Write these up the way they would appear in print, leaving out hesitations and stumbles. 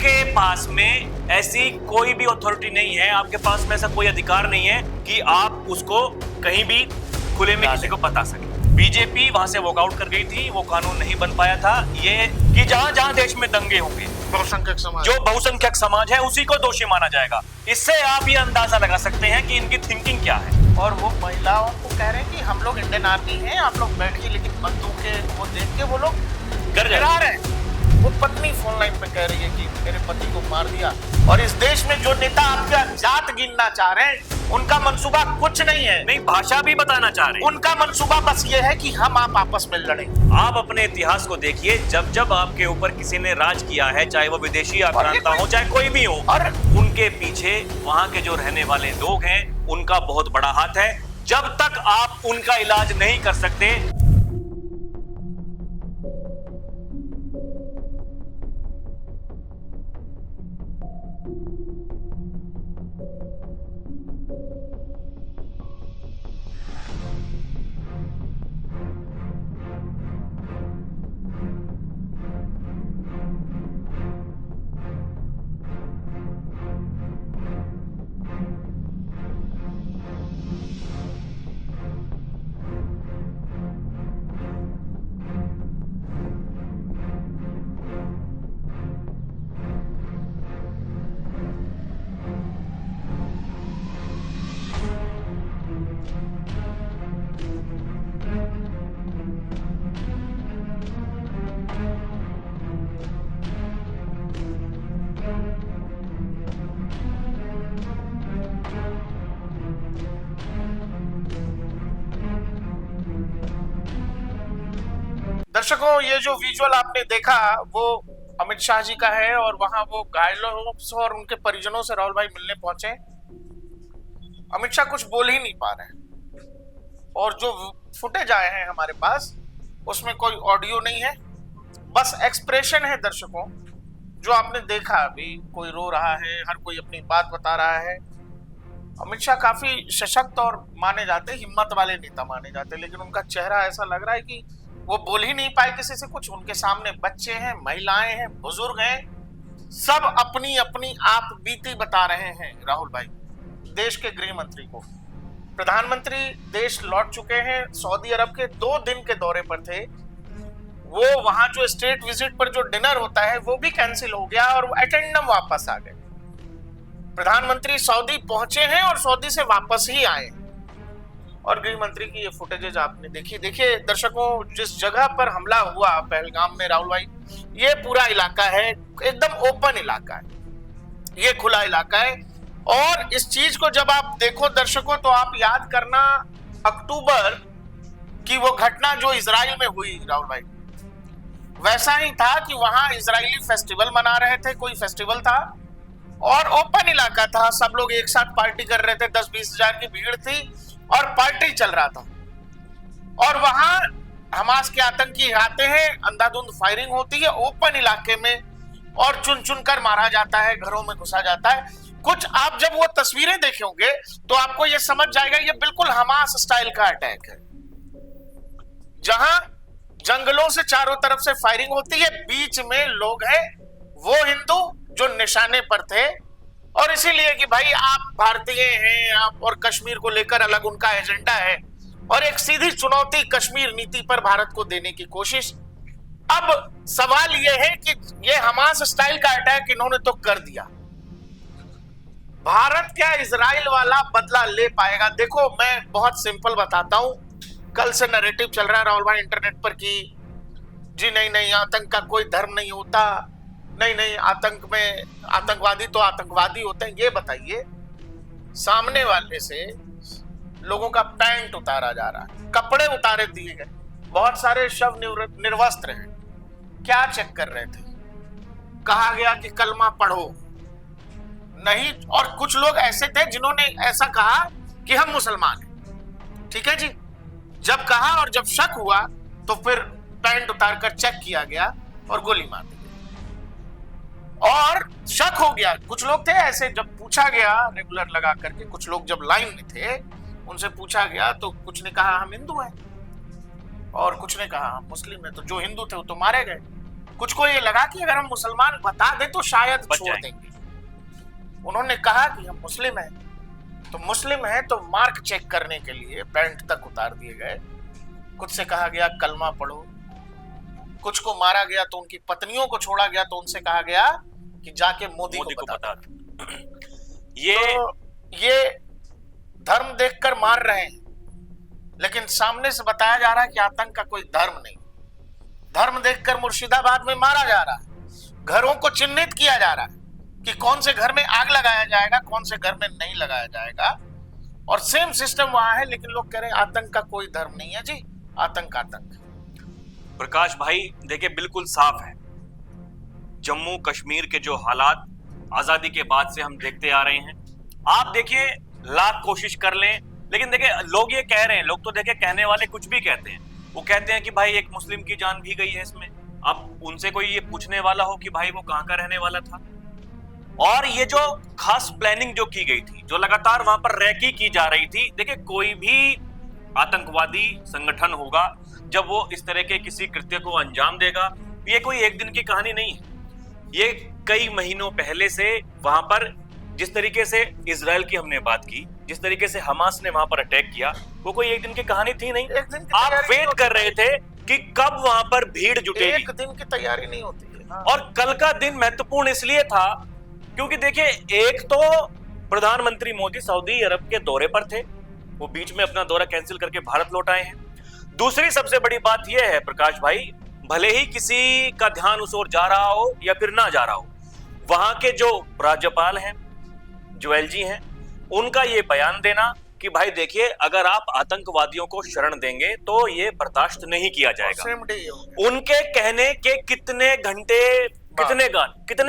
आपके पास में ऐसी कोई भी अथॉरिटी नहीं है, आपके पास में ऐसा कोई अधिकार नहीं है कि आप उसको कहीं भी खुले में किसी को बता सके। बीजेपी वहां से वॉकआउट कर गई थी, वो कानून नहीं बन पाया था। ये कि जहां जहां देश में दंगे होंगे, बहुसंख्यक समाज, जो बहुसंख्यक समाज है उसी को दोषी माना जाएगा। इससे आप ये अंदाजा लगा सकते हैं कि इनकी थिंकिंग क्या है। और वो महिलाओं को कह रहे हैं कि हम लोग इंडियन आर्मी हैं, आप लोग बैठिए, लेकिन बंदूकें वो देख के वो लोग गिरा रहे हैं। वो पत्नी फोन लाइन पे कह रही है कि मेरे पति को मार दिया। और इस देश में जो नेता आपका जात गिनना चाह रहे हैं, उनका मंसूबा कुछ नहीं है। नहीं, भाषा भी बताना चाह रहे हैं। उनका मंसूबा बस ये है कि हम आप आपस में लड़ें। आप अपने इतिहास को देखिए, जब जब आपके ऊपर किसी ने राज किया है, चाहे वो विदेशी आक्रांता हो, चाहे कोई भी हो, और उनके पीछे वहां के जो रहने वाले लोग हैं उनका बहुत बड़ा हाथ है। जब तक आप उनका इलाज नहीं कर सकते, दर्शकों, ये जो विजुअल आपने देखा वो अमित शाह जी का है, और वहां वो घायलों से और उनके परिजनों से राहुल भाई मिलने पहुंचे। अमित शाह कुछ बोल ही नहीं पा रहे हैं, और जो फुटेज आए हैं हमारे पास उसमें कोई ऑडियो नहीं है, बस एक्सप्रेशन है। दर्शकों, जो आपने देखा, अभी कोई रो रहा है, हर कोई अपनी बात बता रहा है। अमित शाह काफी सशक्त और माने जाते, हिम्मत वाले नेता माने जाते, लेकिन उनका चेहरा ऐसा लग रहा है कि वो बोल ही नहीं पाए किसी से कुछ। उनके सामने बच्चे हैं, महिलाएं हैं, बुजुर्ग हैं, सब अपनी अपनी आप बीती बता रहे हैं। राहुल भाई, देश के गृह मंत्री को, प्रधानमंत्री देश लौट चुके हैं, सऊदी अरब के 2 दिन के दौरे पर थे। वो वहां जो स्टेट विजिट पर जो डिनर होता है वो भी कैंसिल हो गया, और वो अटेंडम वापस आ गए। प्रधानमंत्री सऊदी पहुंचे हैं और सऊदी से वापस ही आए। और गृह मंत्री की ये फुटेजेज आपने देखी। देखिए दर्शकों, जिस जगह पर हमला हुआ पहलगाम में, राहुल भाई, ये पूरा इलाका है, एकदम ओपन इलाका है, ये खुला इलाका है। और इस चीज को जब आप देखो दर्शकों, तो आप याद करना अक्टूबर की वो घटना जो इजराइल में हुई। राहुल भाई, वैसा ही था कि वहां इजरायली फेस्टिवल मना रहे थे, कोई फेस्टिवल था और ओपन इलाका था, सब लोग एक साथ पार्टी कर रहे थे, 10-20 हजार की भीड़ थी और पार्टी चल रहा था। और वहां हमास के आतंकी आते हैं, अंधाधुंध फायरिंग होती है ओपन इलाके में, और चुन चुन कर मारा जाता है, घरों में घुसा जाता है। कुछ आप जब वो तस्वीरें देखेंगे तो आपको ये समझ जाएगा, ये बिल्कुल हमास स्टाइल का अटैक है, जहां जंगलों से चारों तरफ से फायरिंग होती है, बीच में लोग हैं वो हिंदू जो निशाने पर थे। और इसीलिए कि भाई आप भारतीय हैं, आप, और कश्मीर को लेकर अलग उनका एजेंडा है, और एक सीधी चुनौती कश्मीर नीति पर भारत को देने की कोशिश। अब सवाल यह है कि ये हमास स्टाइल का अटैक इन्होंने तो कर दिया, भारत क्या इजराइल वाला बदला ले पाएगा? देखो, मैं बहुत सिंपल बताता हूं। कल से नैरेटिव चल रहा है राहुल भाई इंटरनेट पर कि जी नहीं नहीं, आतंक का कोई धर्म नहीं होता, नहीं नहीं, आतंक में आतंकवादी तो आतंकवादी होते हैं। ये बताइए, सामने वाले से लोगों का पैंट उतारा जा रहा है, कपड़े उतारे दिए गए, बहुत सारे शव निर्वस्त्र हैं, क्या चेक कर रहे थे? कहा गया कि कलमा पढ़ो नहीं, और कुछ लोग ऐसे थे जिन्होंने ऐसा कहा कि हम मुसलमान हैं। ठीक है जी, जब कहा और जब शक हुआ तो फिर पैंट उतारकर चेक किया गया और गोली मार दी गई। और शक हो गया, कुछ लोग थे ऐसे, जब पूछा गया रेगुलर लगा करके, कुछ लोग जब लाइन में थे उनसे पूछा गया तो कुछ ने कहा हम हिंदू हैं और कुछ ने कहा हम मुस्लिम हैं। तो जो हिंदू थे वो तो मारे गए, कुछ को ये लगा कि अगर हम मुसलमान बता दें तो शायद बच छोड़ जाएंगे। देंगे। उन्होंने कहा कि हम मुस्लिम हैं, तो मुस्लिम है तो मार्क चेक करने के लिए पैंट तक उतार दिए गए। कुछ से कहा गया कलमा पढ़ो, कुछ को मारा गया तो उनकी पत्नियों को छोड़ा गया तो उनसे कहा गया कि जाके मोदी को बता दो। ये धर्म देखकर मार रहे हैं, लेकिन सामने से बताया जा रहा है कि आतंक का कोई धर्म नहीं। धर्म देखकर मुर्शिदाबाद में मारा जा रहा है, घरों को चिन्हित किया जा रहा है कि कौन से घर में आग लगाया जाएगा, कौन से घर में नहीं लगाया जाएगा, और सेम सिस्टम वहां है। लेकिन लोग कह रहे हैं आतंक का कोई धर्म नहीं है जी, आतंक आतंक। प्रकाश भाई देखिए बिल्कुल साफ है, जम्मू कश्मीर के जो हालात आजादी के बाद से हम देखते आ रहे हैं, आप देखिए लाख कोशिश कर लें, लेकिन देखिए लोग ये कह रहे हैं, लोग तो देखिए कहने वाले कुछ भी कहते हैं। वो कहते हैं कि भाई एक मुस्लिम की जान भी गई है इसमें। अब उनसे कोई ये पूछने वाला हो कि भाई वो कहाँ का रहने वाला था। और ये जो खास प्लानिंग जो की गई थी, जो लगातार वहां पर रैकी की जा रही थी, देखिए कोई भी आतंकवादी संगठन होगा जब वो इस तरह के किसी कृत्य को अंजाम देगा, ये कोई एक दिन की कहानी नहीं है। ये कई महीनों पहले से वहां पर जिस तरीके से इजराइल की हमने बात की, जिस तरीके से हमास ने वहां पर अटैक किया, वो कोई एक दिन की कहानी थी नहीं। एक दिन की आप तैयारी वेट कर रहे थे कि कब वहां पर भीड़ जुटेगी। एक दिन की तैयारी नहीं होती है। हाँ। और कल का दिन महत्वपूर्ण इसलिए था क्योंकि देखिए एक तो प्रधानमंत्री मोदी सऊदी अरब के दौरे पर थे, वो बीच में अपना दौरा कैंसिल करके भारत लौट आए हैं। दूसरी सबसे बड़ी बात यह है प्रकाश भाई, भले ही किसी का ध्यान उस ओर जा रहा हो या फिर ना जा रहा हो, वहां के जो राज्यपाल हैं, ज्वेल जी हैं, उनका ये बयान देना कि भाई देखिए अगर आप आतंकवादियों को शरण देंगे तो ये बर्दाश्त नहीं किया जाएगा। उनके कहने के कितने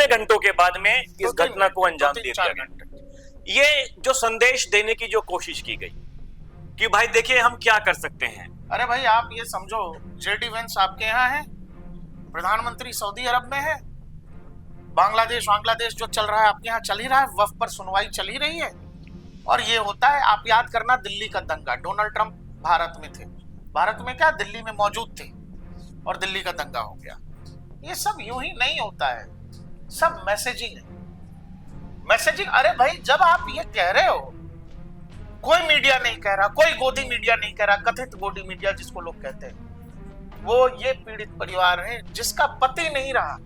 घंटों के बाद में इस घटना को अंजाम दे दिया गया। ये जो संदेश देने की जो कोशिश की गई कि भाई देखिए हम क्या कर सकते हैं। अरे भाई आप ये समझो, जेडी वेंस आपके यहाँ है, प्रधानमंत्री सऊदी अरब में है, बांग्लादेश जो चल रहा है आपके यहाँ चल ही रहा है, वफ पर सुनवाई चल ही रही है। और ये होता है, आप याद करना दिल्ली का दंगा, डोनाल्ड ट्रंप भारत में थे, भारत में क्या दिल्ली में मौजूद थे, और दिल्ली का दंगा हो गया। ये सब यूं ही नहीं होता है, सब मैसेजिंग है, मैसेजिंग। अरे भाई जब आप ये कह रहे हो, कोई मीडिया नहीं कह रहा, कोई गोदी मीडिया नहीं कह रहा, कथित गोदी मीडिया जिसको लोग कहते हैं, वो ये पीड़ित परिवार है जिसका पति नहीं रहा,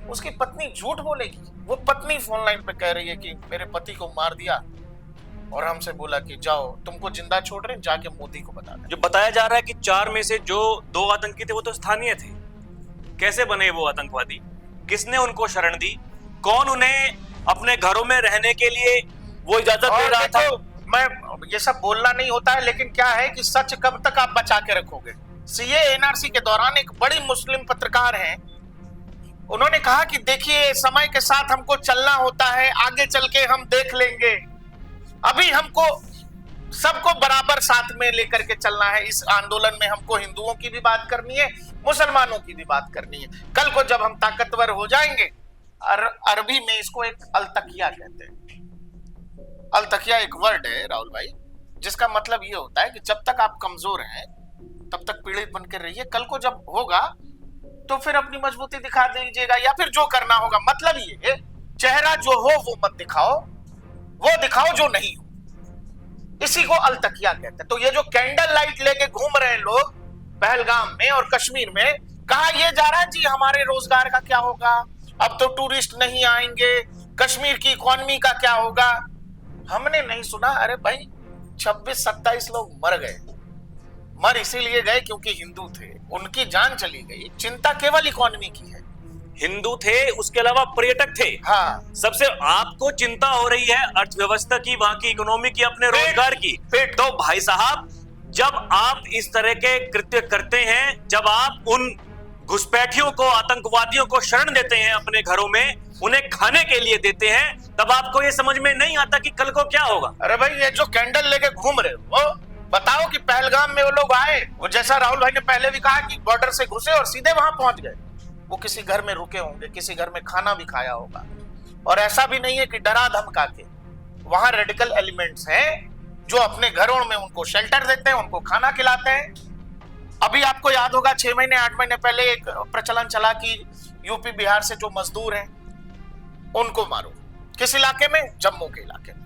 उसकी पत्नी झूठ बोलेगी। वो पत्नी फोन लाइन पे कह रही है कि मेरे पति को मार दिया और हमसे बोला कि जाओ तुमको जिंदा छोड़ रहे, जाके मोदी को बता दे। जो बताया जा रहा है कि 4 में से जो 2 आतंकी थे वो तो स्थानीय थे। कैसे बने वो आतंकवादी, किसने उनको शरण दी, कौन उन्हें अपने घरों में रहने के लिए वो इजाजत दे रहा था। मैं ये सब बोलना नहीं होता है, लेकिन क्या है कि सच कब तक आप बचा के रखोगे। सीए एनआरसी के दौरान एक बड़ी मुस्लिम पत्रकार हैं, उन्होंने कहा कि देखिए समय के साथ हमको चलना होता है, आगे चल के हम देख लेंगे, अभी हमको सबको बराबर साथ में लेकर के चलना है। इस आंदोलन में हमको हिंदुओं की भी बात करनी है, मुसलमानों की भी बात करनी है। कल को जब हम ताकतवर हो जाएंगे, अरबी में इसको एक अलतकिया कहते हैं। अलतकिया एक वर्ड है राहुल भाई, जिसका मतलब ये होता है कि जब तक आप कमजोर हैं तब तक पीड़ित बनकर रहिए, कल को जब होगा तो फिर अपनी मजबूती दिखा दीजिएगा, या फिर जो करना होगा। मतलब ये चेहरा जो हो वो मत दिखाओ, वो दिखाओ जो नहीं हो, इसी को अलतकिया कहते हैं। तो ये जो कैंडल लाइट लेके घूम रहे हैं लोग पहलगाम में और कश्मीर में, कहा यह जा रहा है जी हमारे रोजगार का क्या होगा, अब तो टूरिस्ट नहीं आएंगे, कश्मीर की इकोनॉमी का क्या होगा। हमने नहीं सुना। अरे भाई 26-27 लोग मर गए, मर इसीलिए गए क्योंकि हिंदू थे, उनकी जान चली गई। चिंता केवल इकोनॉमी की है। हिंदू थे, उसके अलावा पर्यटक थे। हाँ, सबसे आपको चिंता हो रही है अर्थव्यवस्था की, वहां की इकोनॉमी की, अपने रोजगार की। तो भाई साहब जब आप इस तरह के कृत्य करते हैं, जब आप उन घुसपैठियों को, आतंकवादियों को शरण देते हैं अपने घरों में, उन्हें खाने के लिए देते हैं, तब आपको ये समझ में नहीं आता कि कल को क्या होगा। अरे भाई ये जो कैंडल लेके घूम रहे हो, बताओ कि पहलगाम में वो लोग आए, वो जैसा राहुल भाई ने पहले भी कहा कि बॉर्डर से घुसे और सीधे वहां पहुंच गए। वो किसी घर में रुके होंगे, किसी घर में खाना भी खाया होगा, और ऐसा भी नहीं है कि डरा धमका के। वहां रेडिकल एलिमेंट्स हैं जो अपने घरों में उनको शेल्टर देते हैं, उनको खाना खिलाते हैं। अभी आपको याद होगा 6 महीने 8 महीने पहले एक प्रचलन चला कि यूपी बिहार से जो मजदूर हैं उनको मारो। किस इलाके में? जम्मू के इलाके में,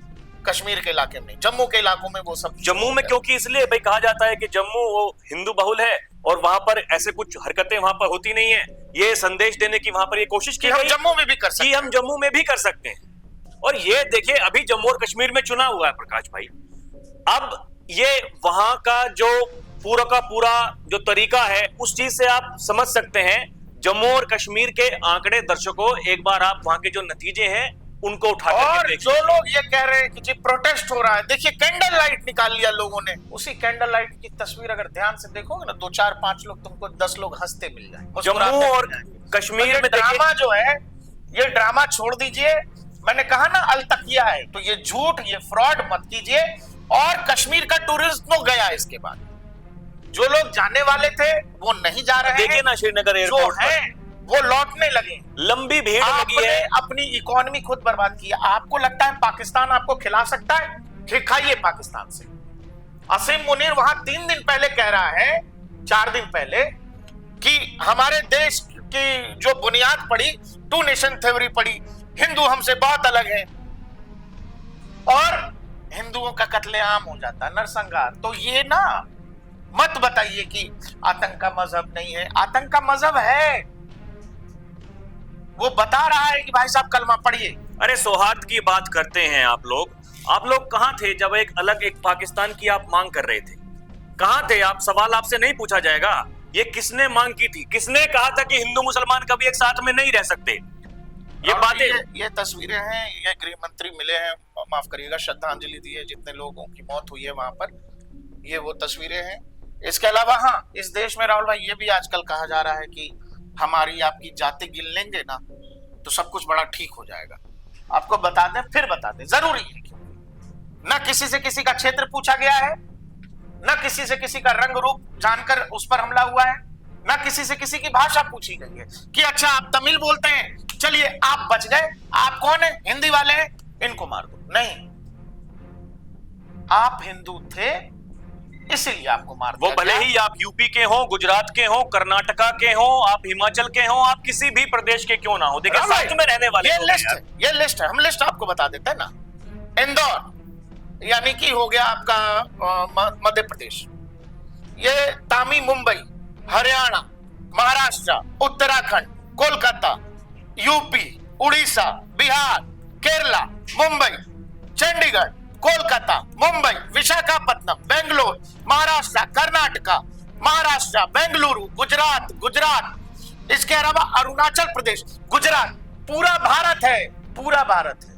कश्मीर के इलाके में नहीं, जम्मू के इलाकों में वो सब। जम्मू में क्योंकि इसलिए भाई कहा जाता है कि जम्मू वो हिंदू बहुल है और वहां पर ऐसे कुछ हरकतें वहां पर होती नहीं है। ये संदेश देने की वहां पर ये कोशिश की हम गई जम्मू में भी कर सकते कि हम जम्मू में भी कर सकते हैं। और ये देखिए अभी जम्मू और कश्मीर में चुनाव हुआ है प्रकाश भाई, अब ये वहां का जो पूरा का पूरा जो तरीका है उस चीज से आप समझ सकते हैं। जम्मू और कश्मीर के आंकड़े दर्शकों, एक बार आप वहां के जो नतीजे हैं उनको उठा और जो लोग ये कह रहे हैं कि जी प्रोटेस्ट हो रहा है, देखिए कैंडल लाइट निकाल लिया लोगों ने। उसी कैंडल लाइट की तस्वीर अगर ध्यान से देखोगे ना, 2 4 5 लोग तुमको 10 लोग हंसते मिल जाए। जम्मू और कश्मीर में ड्रामा जो है, ये ड्रामा छोड़ दीजिए। मैंने कहा ना अलतकिया है, तो ये झूठ, ये फ्रॉड मत कीजिए। और कश्मीर का टूरिस्ट तो गया, इसके बाद जो लोग जाने वाले थे वो नहीं जा रहे हैं। देखिए ना श्रीनगर एयरपोर्ट जो है वो लौटने लगे, लंबी भीड़ लगी है। अपनी इकोनॉमी खुद बर्बाद की है। आपको लगता है पाकिस्तान आपको खिला सकता है? फिर खाइए पाकिस्तान से। असीम मुनीर वहां 3 दिन पहले कह रहा है, 4 दिन पहले, कि हमारे देश की जो बुनियाद पड़ी, 2 नेशन थ्योरी पड़ी, हिंदू हमसे बहुत अलग है, और हिंदुओं का कत्लेआम हो जाता, नरसंहार। तो ये ना मत बताइए कि आतंक का मजहब नहीं है, आतंक का मजहब है। वो बता रहा है कि भाई साहब कलमा पढ़िए। अरे सौहार्द की बात करते हैं आप लोग कहां थे जब एक अलग एक पाकिस्तान की आप मांग कर रहे थे? कहां थे आप? सवाल आपसे नहीं पूछा जाएगा ये किसने मांग की थी? किसने कहा था कि हिंदू मुसलमान कभी एक साथ में नहीं रह सकते? ये बातें, ये तस्वीरें हैं, ये गृह मंत्री मिले हैं, माफ करिएगा, श्रद्धांजलि दी है जितने लोगों की मौत हुई है वहां पर, ये वो तस्वीरें हैं। इसके अलावा हाँ, इस देश में राहुल भाई ये भी आजकल कहा जा रहा है कि हमारी आपकी जाति गिन लेंगे ना तो सब कुछ बड़ा ठीक हो जाएगा। आपको बता दें, फिर बता दें, जरूरी है, क्योंकि ना किसी से किसी का क्षेत्र पूछा गया है, ना किसी से किसी का रंग रूप जानकर उस पर हमला हुआ है, ना किसी से किसी की भाषा पूछी गई है कि अच्छा आप तमिल बोलते हैं, चलिए आप बच गए, आप कौन है? हिंदी वाले हैं, इनको मार दो। नहीं, आप हिंदू थे इसीलिए आपको मार दिया। वो भले ही आप यूपी के हो, गुजरात के हो, कर्नाटका के हो, आप हिमाचल के हो, आप किसी भी प्रदेश के क्यों ना हो, देखिए साथ में रहने वाले ये लिस्ट है, हम लिस्ट आपको बता देते हैं ना। इंदौर यानी कि हो गया आपका मध्य प्रदेश, ये तामी मुंबई, हरियाणा, महाराष्ट्र, उत्तराखंड, कोलकाता, यूपी, उड़ीसा, बिहार, केरला, मुंबई, चंडीगढ़, कोलकाता, मुंबई, विशाखापट्टनम, बेंगलोर, महाराष्ट्र, कर्नाटका, महाराष्ट्र, बेंगलुरु, गुजरात, इसके अलावा अरुणाचल प्रदेश, गुजरात, पूरा भारत है, पूरा भारत है।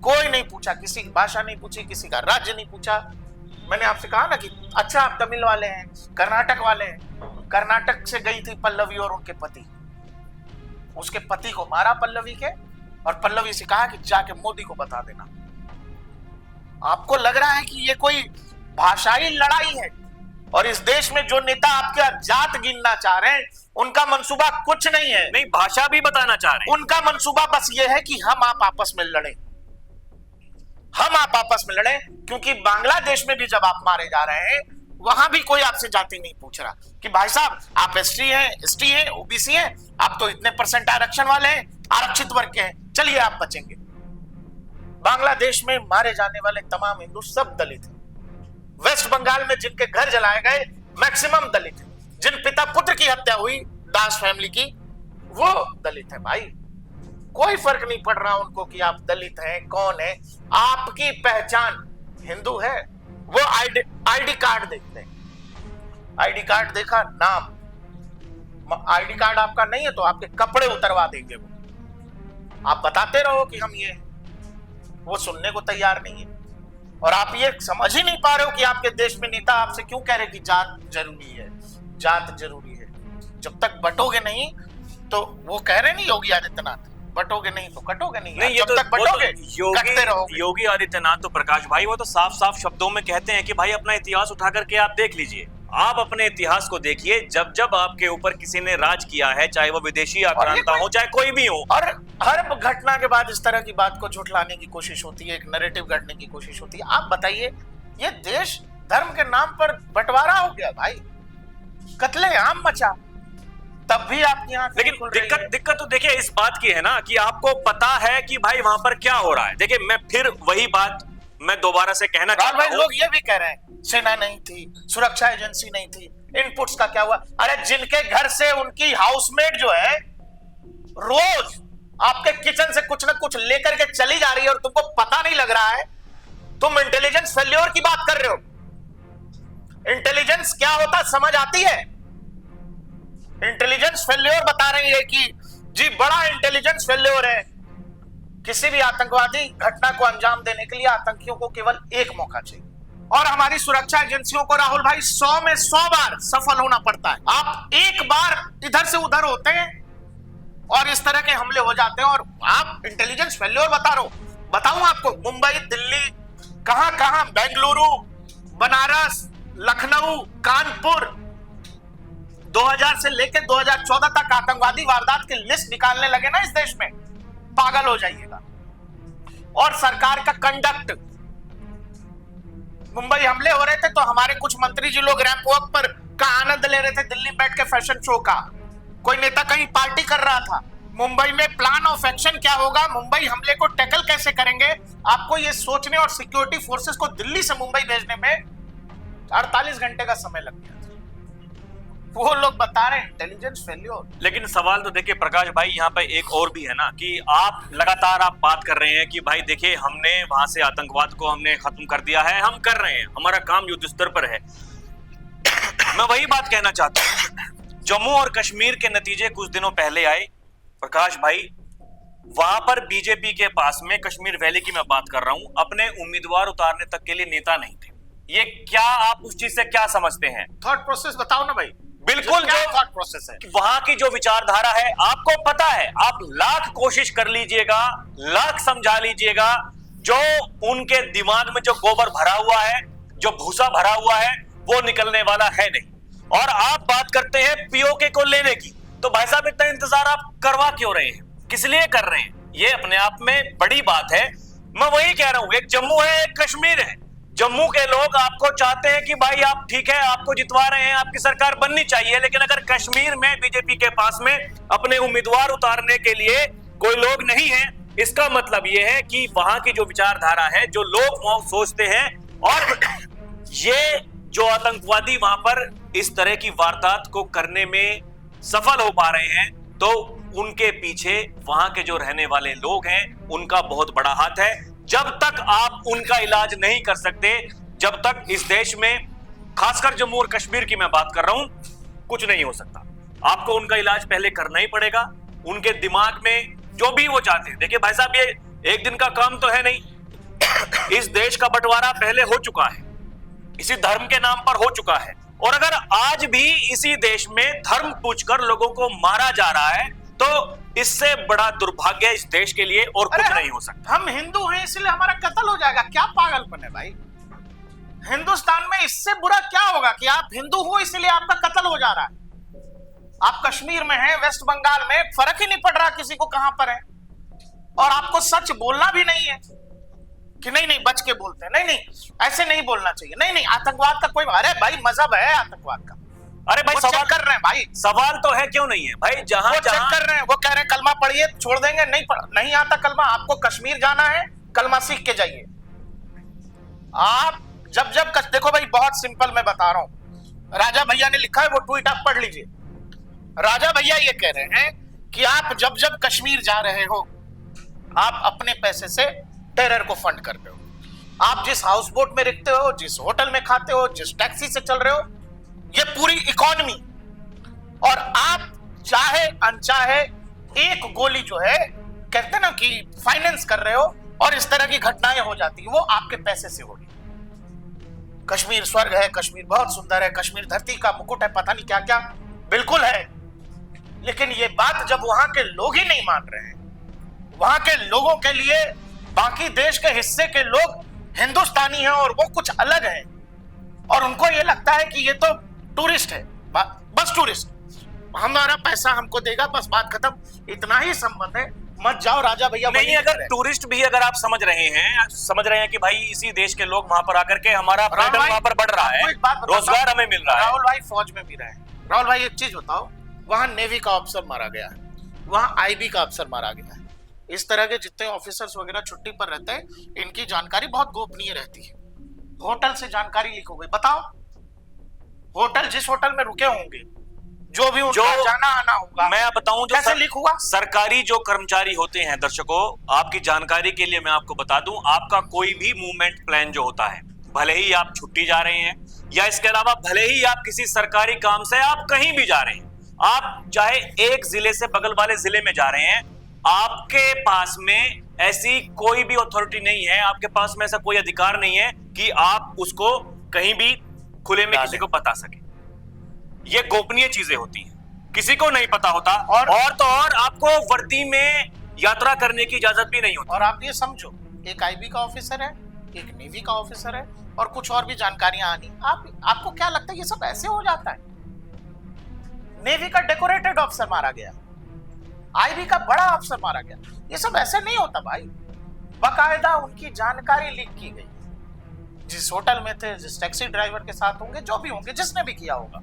कोई नहीं पूछा, किसी की भाषा नहीं पूछी, किसी का राज्य नहीं पूछा। मैंने आपसे कहा ना कि अच्छा आप तमिल वाले हैं, कर्नाटक वाले हैं। कर्नाटक से गई थी पल्लवी और उनके पति, उसके पति को मारा पल्लवी के, और पल्लवी से कहा कि जाके मोदी को बता देना। आपको लग रहा है कि ये कोई भाषाई लड़ाई है? और इस देश में जो नेता आपका जात गिनना चाह रहे हैं, उनका मंसूबा कुछ नहीं है। नहीं, भाषा भी बताना चाह रहे हैं। उनका मंसूबा बस ये है कि हम आप आपस में लड़ें, हम आप आपस में लड़ें। क्योंकि बांग्लादेश में भी जब आप मारे जा रहे हैं, वहां भी कोई आपसे जाति नहीं पूछ रहा कि भाई साहब आप एसटी हैं, ओबीसी हैं, आप तो इतने % आरक्षण वाले हैं, आरक्षित वर्ग के हैं, चलिए आप बचेंगे। बांग्लादेश में मारे जाने वाले तमाम हिंदू सब दलित हैं। वेस्ट बंगाल में जिनके घर जलाए गए मैक्सिमम दलित हैं। जिन पिता पुत्र की हत्या हुई दास फैमिली की, वो दलित है भाई। कोई फर्क नहीं पड़ रहा उनको कि आप दलित हैं, कौन है। आपकी पहचान हिंदू है, वो आईडी कार्ड देखते हैं। आईडी कार्ड देखा, नाम, आईडी कार्ड आपका नहीं है तो आपके कपड़े उतरवा देंगे वो। आप बताते रहो कि हम ये, वो सुनने को तैयार नहीं है। और आप ये समझ ही नहीं पा रहे हो कि आपके देश में नेता आपसे क्यों कह रहे कि जात जरूरी है, जात जरूरी है। जब तक बटोगे नहीं, तो वो कह रहे नहीं योगी आदित्यनाथ, बटोगे नहीं तो कटोगे नहीं, नहीं, जब तक बटोगे कटते रहोगे। योगी आदित्यनाथ तो प्रकाश भाई वो तो साफ साफ शब्दों में कहते हैं कि भाई अपना इतिहास उठा करके आप देख लीजिए, आप अपने इतिहास को देखिए। जब जब आपके ऊपर किसी ने राज किया है, चाहे वो विदेशी आक्रांता हो, चाहे कोई भी हो, और हर घटना के बाद इस तरह की बात को झुठलाने की कोशिश होती है, एक नैरेटिव गढ़ने की कोशिश होती है। आप बताइए, ये देश धर्म के नाम पर बंटवारा हो गया भाई, कत्लेआम मचा, तब भी आपकी आंख नहीं लेकिन खुल रही है। दिक्कत तो देखिए इस बात की है ना कि आपको पता है कि भाई वहां पर क्या हो रहा है। देखिए मैं फिर वही बात मैं दोबारा से कहना राहुल चाहता भाई, हूं। लोग ये भी कह रहे हैं सेना नहीं थी, सुरक्षा एजेंसी नहीं थी, इनपुट्स का क्या हुआ? अरे जिनके घर से उनकी हाउसमेट जो है रोज आपके किचन से कुछ ना कुछ लेकर के चली जा रही है और तुमको पता नहीं लग रहा है, तुम इंटेलिजेंस फेल्योर की बात कर रहे हो। इंटेलिजेंस क्या होता समझ आती है? इंटेलिजेंस फेल्योर बता रही है कि जी बड़ा इंटेलिजेंस फेल्योर है। किसी भी आतंकवादी घटना को अंजाम देने के लिए आतंकियों को केवल एक मौका चाहिए, और हमारी सुरक्षा एजेंसियों को राहुल भाई 100 में 100 बार सफल होना पड़ता है। आप एक बार इधर से उधर होते हैं और इस तरह के हमले हो जाते हैं, और आप इंटेलिजेंस फेल्योर बता रहे हो। बताऊं आपको, मुंबई, दिल्ली, कहां कहां, बेंगलुरु, बनारस, लखनऊ, कानपुर, 2000 से लेकर 2014 तक आतंकवादी वारदात की लिस्ट निकालने लगे ना इस देश में, पागल हो जाइएगा। और सरकार का कंडक्ट, मुंबई हमले हो रहे थे तो हमारे कुछ मंत्री जी लोग रैंप वॉक पर का आनंद ले रहे थे दिल्ली में बैठ के फैशन शो का। कोई नेता कहीं पार्टी कर रहा था। मुंबई में प्लान ऑफ एक्शन क्या होगा, मुंबई हमले को टैकल कैसे करेंगे, आपको ये सोचने और सिक्योरिटी फोर्सेस को दिल्ली से मुंबई भेजने में 48 घंटे का समय लग गया था। वो लोग बता रहे हैं इंटेलिजेंस फेल्योर। लेकिन सवाल तो देखिए प्रकाश भाई यहाँ पे एक और भी है ना कि आप लगातार आप बात कर रहे हैं कि भाई देखिए हमने वहां से आतंकवाद को हमने खत्म कर दिया है, हम कर रहे हैं, हमारा काम युद्ध स्तर पर है। मैं वही बात कहना चाहता हूँ, जम्मू और कश्मीर के नतीजे कुछ दिनों पहले आए प्रकाश भाई, वहां पर बीजेपी के पास में, कश्मीर वैली की मैं बात कर रहा हूं, अपने उम्मीदवार उतारने तक के लिए नेता नहीं थे। ये क्या आप उस चीज से क्या समझते हैं? थॉट प्रोसेस बताओ ना भाई। बिल्कुल क्या जो थॉट प्रोसेस है? वहां की जो विचारधारा है, आपको पता है, आप लाख कोशिश कर लीजिएगा, लाख समझा लीजिएगा, जो उनके दिमाग में जो गोबर भरा हुआ है, जो भूसा भरा हुआ है, वो निकलने वाला है नहीं। और आप बात करते हैं पीओके को लेने की, तो भाई साहब इतना इंतजार आप करवा क्यों रहे हैं, किस लिए कर रहे हैं? ये अपने आप में बड़ी बात है। मैं वही कह रहा हूं, एक जम्मू है, एक कश्मीर है। जम्मू के लोग आपको चाहते हैं कि भाई आप ठीक है, आपको जितवा रहे हैं, आपकी सरकार बननी चाहिए, लेकिन अगर कश्मीर में बीजेपी के पास में अपने उम्मीदवार उतारने के लिए कोई लोग नहीं है, इसका मतलब यह है कि वहां की जो विचारधारा है, जो लोग वो सोचते हैं, और ये जो आतंकवादी वहां पर इस तरह की वारदात को करने में सफल हो पा रहे हैं, तो उनके पीछे वहां के जो रहने वाले लोग हैं उनका बहुत बड़ा हाथ है। जब तक आप उनका इलाज नहीं कर सकते, जब तक इस देश में, खासकर जम्मू और कश्मीर की मैं बात कर रहा हूं, कुछ नहीं हो सकता। आपको उनका इलाज पहले करना ही पड़ेगा। उनके दिमाग में जो भी वो चाहते हैं, देखिए भाई साहब, ये एक दिन का काम तो है नहीं। इस देश का बंटवारा पहले हो चुका है, इसी धर्म के नाम पर हो चुका है, और अगर आज भी इसी देश में धर्म पूछकर लोगों को मारा जा रहा है, तो इससे बड़ा दुर्भाग्य इस देश के लिए और कुछ नहीं हो सकता। हम हिंदू हैं इसलिए हमारा कत्ल हो जाएगा, क्या पागलपन है भाई? हिंदुस्तान में इससे बुरा क्या होगा कि आप हिंदू हो इसलिए आपका कत्ल हो जा रहा है? आप कश्मीर में हैं, वेस्ट बंगाल में, फर्क ही नहीं पड़ रहा किसी को कहां पर है, और आपको सच बोलना भी नहीं है कि नहीं नहीं बच के बोलते हैं, नहीं नहीं ऐसे नहीं बोलना चाहिए, नहीं नहीं आतंकवाद का कोई, अरे भाई मजहब है आतंकवाद का। अरे भाई सवाल कर रहे हैं भाई, सवाल तो है, क्यों नहीं है भाई? जहां चेक कर रहे हैं, वो कह रहे हैं कलमा पढ़िए, छोड़ देंगे, नहीं आता कलमा, आपको कश्मीर जाना है, कलमा सीख के जाइए। आप जब देखो भाई, बहुत सिंपल मैं बता रहा हूं, राजा भैया ने लिखा है, वो ट्वीट आप पढ़ लीजिए। राजा भैया ये कह रहे हैं कि आप जब कश्मीर जा रहे हो, आप अपने पैसे से टेरर को फंड करते हो। आप जिस हाउस बोट में रुकते हो, जिस होटल में खाते हो, जिस टैक्सी से चल रहे हो, ये पूरी इकोनॉमी, और आप चाहे अनचाहे एक गोली जो है, कहते ना कि फाइनेंस कर रहे हो, और इस तरह की घटनाएं हो जाती है, वो आपके पैसे से होगी। कश्मीर स्वर्ग है, कश्मीर बहुत सुंदर है, कश्मीर धरती का मुकुट है, पता नहीं क्या क्या, बिल्कुल है, लेकिन ये बात जब वहां के लोग ही नहीं मान रहे हैं, वहां के लोगों के लिए बाकी देश के हिस्से के लोग हिंदुस्तानी हैं और वो कुछ अलग है, और उनको ये लगता है कि ये तो टूरिस्ट है, बस टूरिस्ट, हमारा पैसा हमको देगा, बस बात खत्म, इतना ही संबंध है। मत जाओ राजा भैया। नहीं, अगर टूरिस्ट भी अगर आप समझ रहे हैं कि भाई इसी देश के लोग वहां पर आकर के हमारा पर्यटन वहां पर बढ़ रहा है, रोजगार हमें मिल रहा है। राहुल भाई फौज में भी रहे, राहुल भाई एक चीज बताओ, वहां नेवी का अफसर मारा गया है, वहां आईबी का अफसर मारा गया है। इस तरह के जितने ऑफिसर्स वगैरह छुट्टी पर रहते हैं, इनकी जानकारी बहुत गोपनीय रहती है। होटल से जानकारी लीक हो गई, बताओ होटल, जिस होटल में रुके होंगे, जो भी उनका जाना आना होगा, मैं बताऊं जो कैसे लीक हुआ? सरकारी जो कर्मचारी होते हैं, दर्शकों आपकी जानकारी के लिए मैं आपको बता दूं, आपका कोई भी मूवमेंट प्लान जो होता है, भले ही आप छुट्टी जा रहे हैं या इसके अलावा भले ही आप किसी सरकारी काम से आप कहीं भी जा रहे हैं, आप चाहे एक जिले से बगल वाले जिले में जा रहे हैं, आपके पास में ऐसी कोई भी अथॉरिटी नहीं है, आपके पास में ऐसा कोई अधिकार नहीं है कि आप उसको कहीं भी खुले में किसी को बता सके। ये गोपनीय चीजें होती हैं, किसी को नहीं पता होता। और तो और आपको वर्दी में यात्रा करने की इजाजत भी नहीं होती। और आप ये समझो, एक आईबी का ऑफिसर है, एक नेवी का ऑफिसर है, और कुछ और भी जानकारियां आनी। आपको क्या लगता है ये सब ऐसे हो जाता है? नेवी का डेकोरेटेड ऑफिसर मारा गया, आईबी का बड़ा अफसर मारा गया, ये सब ऐसे नहीं होता भाई। बाकायदा उनकी जानकारी लीक की गई, जिस होटल में थे, जिस टैक्सी ड्राइवर के साथ होंगे, जो भी होंगे, जिसने भी किया होगा।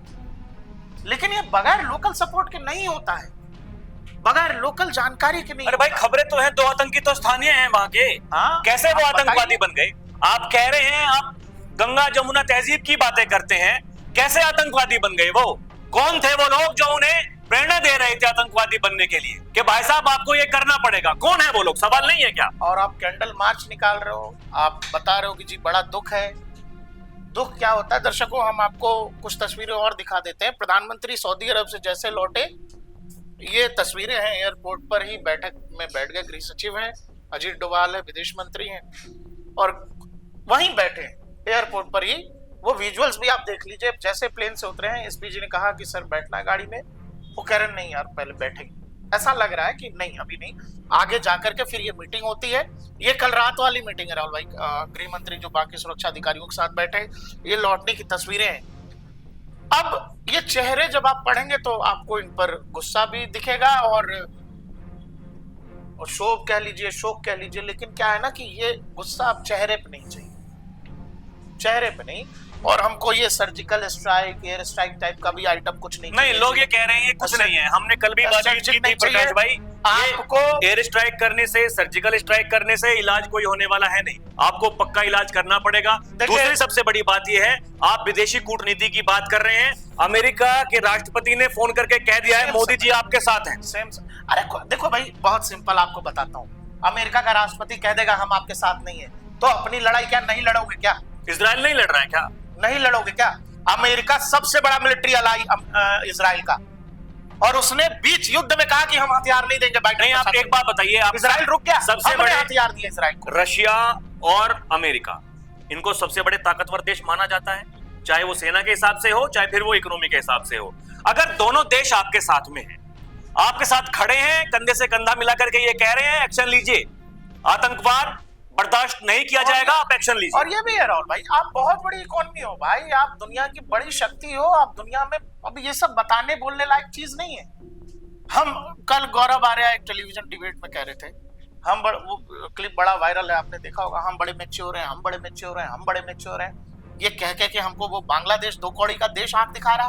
लेकिन ये बगैर लोकल सपोर्ट के नहीं होता है, बगैर लोकल जानकारी के नहीं। अरे भाई खबरें तो हैं, 2 आतंकी तो स्थानीय हैं वहां के। हाँ, कैसे वो आतंकवादी बन गए? आप कह रहे हैं आप गंगा जमुना तहजीब की बातें करते हैं, कैसे आतंकवादी बन गए? वो कौन थे वो लोग जो उन्हें प्रेरणा दे रहे थे आतंकवादी बनने के लिए कि भाई साहब आपको ये करना पड़ेगा? कौन है वो लोग? सवाल नहीं है क्या? और आप कैंडल मार्च निकाल रहे हो, आप बता रहे हो कि जी बड़ा दुख है। दुख क्या होता है दर्शकों, हम आपको कुछ तस्वीरें और दिखा देते हैं। प्रधानमंत्री सऊदी अरब से जैसे लौटे, ये तस्वीरें हैं एयरपोर्ट पर ही बैठक में बैठ गए। गृह सचिव हैं, अजीत डोभाल है, विदेश मंत्री हैं, और वहीं बैठे एयरपोर्ट पर ही। वो विजुअल्स भी आप देख लीजिए, जैसे प्लेन से उतरे हैं, एसपी जी ने कहा कि सर बैठना है गाड़ी में, वो कह रहे नहीं यार पहले बैठेंगे। ऐसा लग रहा है कि नहीं अभी नहीं, आगे जाकर के फिर ये मीटिंग होती है। ये कल रात वाली मीटिंग है राहुल भाई, गृह मंत्री जो बाकी सुरक्षा अधिकारियों के साथ बैठे, ये लौटने की तस्वीरें हैं। अब ये चेहरे जब आप पढ़ेंगे तो आपको इन पर गुस्सा भी दिखेगा और शोक कह लीजिए, शोक कह लीजिए, लेकिन क्या है ना कि ये गुस्सा अब चेहरे पे नहीं चाहिए, चेहरे पे नहीं। और हमको ये surgical strike, air strike type का भी आइटम कुछ नहीं लोग ये कह रहे हैं कुछ नहीं है। हमने कल भी बात की थी प्रकाश भाई, आपको एयर स्ट्राइक करने से, सर्जिकल स्ट्राइक करने से इलाज कोई होने वाला है नहीं, आपको पक्का इलाज करना पड़ेगा। दूसरी सबसे बड़ी बात ये है, आप विदेशी कूटनीति की बात कर रहे हैं, अमेरिका के राष्ट्रपति ने फोन करके कह दिया है मोदी जी आपके साथ हैं। अरे देखो भाई, बहुत सिंपल आपको बताता हूँ, अमेरिका का राष्ट्रपति कह देगा हम आपके साथ नहीं है, तो अपनी लड़ाई क्या नहीं लड़ोगे क्या? इजराइल नहीं लड़ रहा है क्या? नहीं लड़ोगे क्या? अमेरिका सबसे बड़ा मिलिट्री अलाई इजराइल का, और उसने बीच युद्ध में कहा कि हम हथियार नहीं देंगे बाइडेन। नहीं, आप एक बात बताइए, आप इजराइल रुक गया? सबसे बड़े हथियार दिए इजराइल को। रशिया और अमेरिका, इनको सबसे बड़े ताकतवर देश माना जाता है, चाहे वो सेना के हिसाब से हो, चाहे फिर वो इकोनॉमी के हिसाब से हो। अगर दोनों देश आपके साथ में हैं, आपके साथ खड़े हैं, कंधे से कंधा मिलाकर के ये कह रहे हैं एक्शन लीजिए, आतंकवाद बर्दाश्त नहीं किया जाएगा, आप एक्शन लीजिए। और ये भी है राहुल भाई, आप बहुत बड़ी इकोनॉमी हो भाई, आप दुनिया की बड़ी शक्ति हो, आप दुनिया में, अब ये सब बताने बोलने लायक चीज नहीं है। हम कल गौरव आर्या एक टेलीविजन डिबेट में कह रहे थे, हम वो क्लिप बड़ा वायरल है, आपने देखा होगा, हम बड़े मैच्योर हैं, हम बड़े मैच्योर हैं, हम बड़े मैच्योर हैं। ये कह के हमको वो बांग्लादेश 2 कौड़ी का देश आंख दिखा रहा,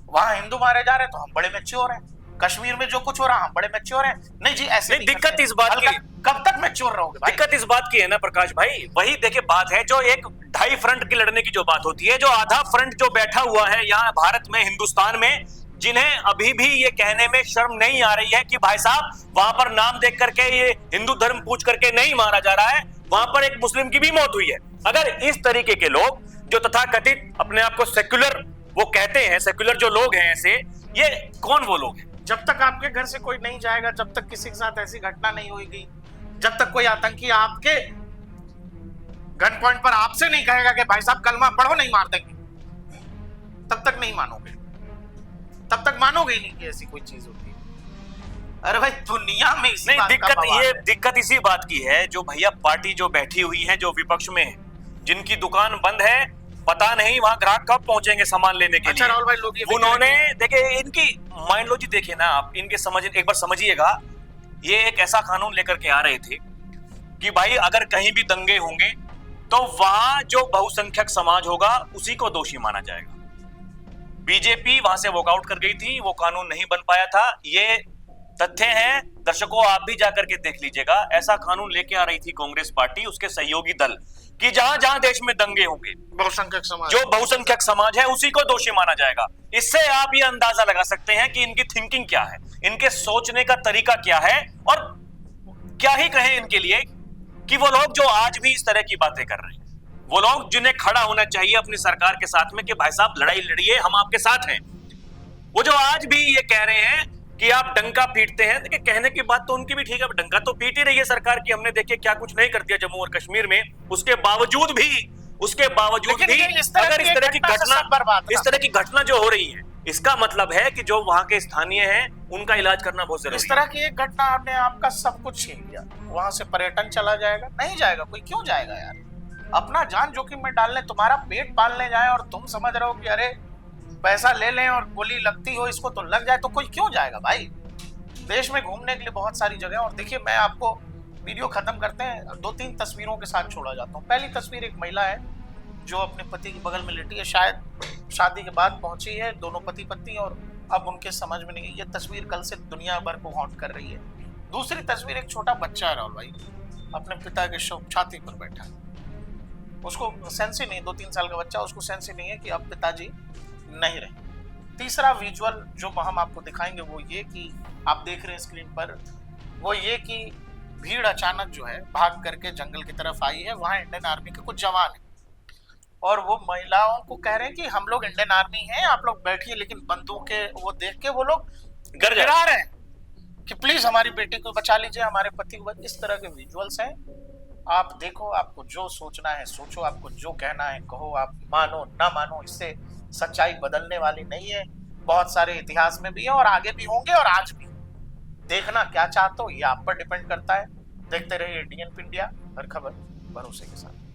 वहां हिंदू मारे जा रहे तो हम बड़े मैच्योर हैं, कश्मीर में जो कुछ हो रहा हम बड़े मैच्योर हैं। नहीं जी, ऐसे नहीं। दिक्कत इस बात की, कब तक मैच्योर रहोगे भाई? दिक्कत इस बात की है ना प्रकाश भाई, वही देखिए बात है, जो एक 2.5 फ्रंट की लड़ने की जो बात होती है, जो आधा फ्रंट जो बैठा हुआ है यहाँ भारत में, हिंदुस्तान में, जिन्हें अभी भी ये कहने में शर्म नहीं आ रही है कि भाई साहब वहां पर नाम देख करके ये हिंदू धर्म पूछ करके नहीं मारा जा रहा है, वहां पर एक मुस्लिम की भी मौत हुई है। अगर इस तरीके के लोग जो तथाकथित अपने आप को सेक्युलर वो कहते हैं, सेक्युलर जो लोग हैं ऐसे, ये कौन वो लोग हैं? जब तक आपके घर से कोई नहीं जाएगा, जब तक किसी के साथ ऐसी घटना नहीं होगी, जब तक कोई आतंकी आपके गन पॉइंट पर आपसे नहीं कहेगा कि भाई साहब कलमा पढ़ो नहीं मार देंगे, तब तक नहीं मानोगे, तब तक मानोगे ही नहीं कि ऐसी कोई चीज होती है। अरे भाई दुनिया में इसी नहीं, बात दिक्कत इसी बात की है, जो भैया पार्टी जो बैठी हुई है, जो विपक्ष में है, जिनकी दुकान बंद है, पता नहीं वहां ग्राहक कब पहुंचेंगे सामान लेने के लिए। राहुल भाई, लोग उन्होंने देखिए, इनकी माइंड लो जी, देखिए ना आप, इनके समझ एक बार समझिएगा, ये एक ऐसा कानून लेकर के आ रहे थे कि भाई अगर कहीं भी दंगे होंगे तो वहां जो बहुसंख्यक समाज होगा उसी को दोषी माना जाएगा। बीजेपी वहां से वॉकआउट कर गई थी, वो कानून नहीं बन पाया था। ये तथ्य हैं दर्शकों, आप भी जाकर के देख लीजिएगा। ऐसा कानून लेके आ रही थी कांग्रेस पार्टी, उसके सहयोगी दल, कि जहां जहां देश में दंगे होंगे, बहुसंख्यक समाज, जो बहुसंख्यक समाज है उसी को दोषी माना जाएगा। इससे आप ये अंदाजा लगा सकते हैं कि इनकी थिंकिंग क्या है, इनके सोचने का तरीका क्या है, और क्या ही कहें इनके लिए कि वो लोग जो आज भी इस तरह की बातें कर रहे हैं, वो लोग जिन्हें खड़ा होना चाहिए अपनी सरकार के साथ में कि भाई साहब लड़ाई लड़िए, हम आपके साथ हैं, वो जो आज भी ये कह रहे हैं कि आप डंका पीटते हैं। देखिए, कहने की बात तो उनकी भी ठीक है, डंका तो पीट ही रही है सरकार की। हमने देखिए क्या कुछ नहीं कर दिया जम्मू और कश्मीर में, उसके बावजूद भी अगर इस तरह की घटना जो हो रही है, इसका मतलब है कि जो वहां के स्थानीय हैं उनका इलाज करना बहुत जरूरी है। इस तरह की एक घटना आपने आपका सब कुछ छीन लिया, वहां से पर्यटन चला जाएगा? नहीं जाएगा। कोई क्यों जाएगा यार? अपना जान जोखिम में डालने, तुम्हारा पेट पालने जाए और तुम समझ रहे हो कि अरे पैसा ले लें और गोली लगती हो इसको तो लग जाए, तो कोई क्यों जाएगा भाई? देश में घूमने के लिए बहुत सारी जगह। और देखिए, मैं आपको वीडियो खत्म करते हैं 2-3 तस्वीरों के साथ छोड़ा जाता हूँ। पहली तस्वीर एक महिला है जो अपने पति के बगल में लेटी है, शायद शादी के बाद पहुंची है, दोनों पति पत्नी, और अब उनके समझ में नहीं। ये तस्वीर कल से दुनिया भर को हॉन्ट कर रही है। दूसरी तस्वीर एक छोटा बच्चा है राहुल भाई, अपने पिता के छाती पर बैठा है। उसको सेंस ही नहीं, 2-3 साल का बच्चा, उसको सेंस ही नहीं है कि अब पिताजी नहीं रहे। तीसरा विजुअल जो हम आपको दिखाएंगे वो ये कि आप देख रहे हैं स्क्रीन पर, वो ये कि भीड़ अचानक जो है भाग करके जंगल की तरफ आई है। वहां इंडियन आर्मी के कुछ जवान हैं और वो महिलाओं को कह रहे हैं कि हम लोग इंडियन आर्मी हैं, आप लोग बैठिए, लेकिन बंदूकें वो देख के वो लोग गिरा रहे हैं कि प्लीज हमारी बेटी को बचा लीजिए, हमारे पति को। इस तरह के विजुअल्स हैं। आप देखो, आपको जो सोचना है सोचो, आपको जो कहना है कहो, आप मानो ना मानो, इससे सच्चाई बदलने वाली नहीं है। बहुत सारे इतिहास में भी है और आगे भी होंगे और आज भी। देखना क्या चाहते हो ये आप पर डिपेंड करता है। देखते रहिए DNP इंडिया, हर खबर भरोसे के साथ।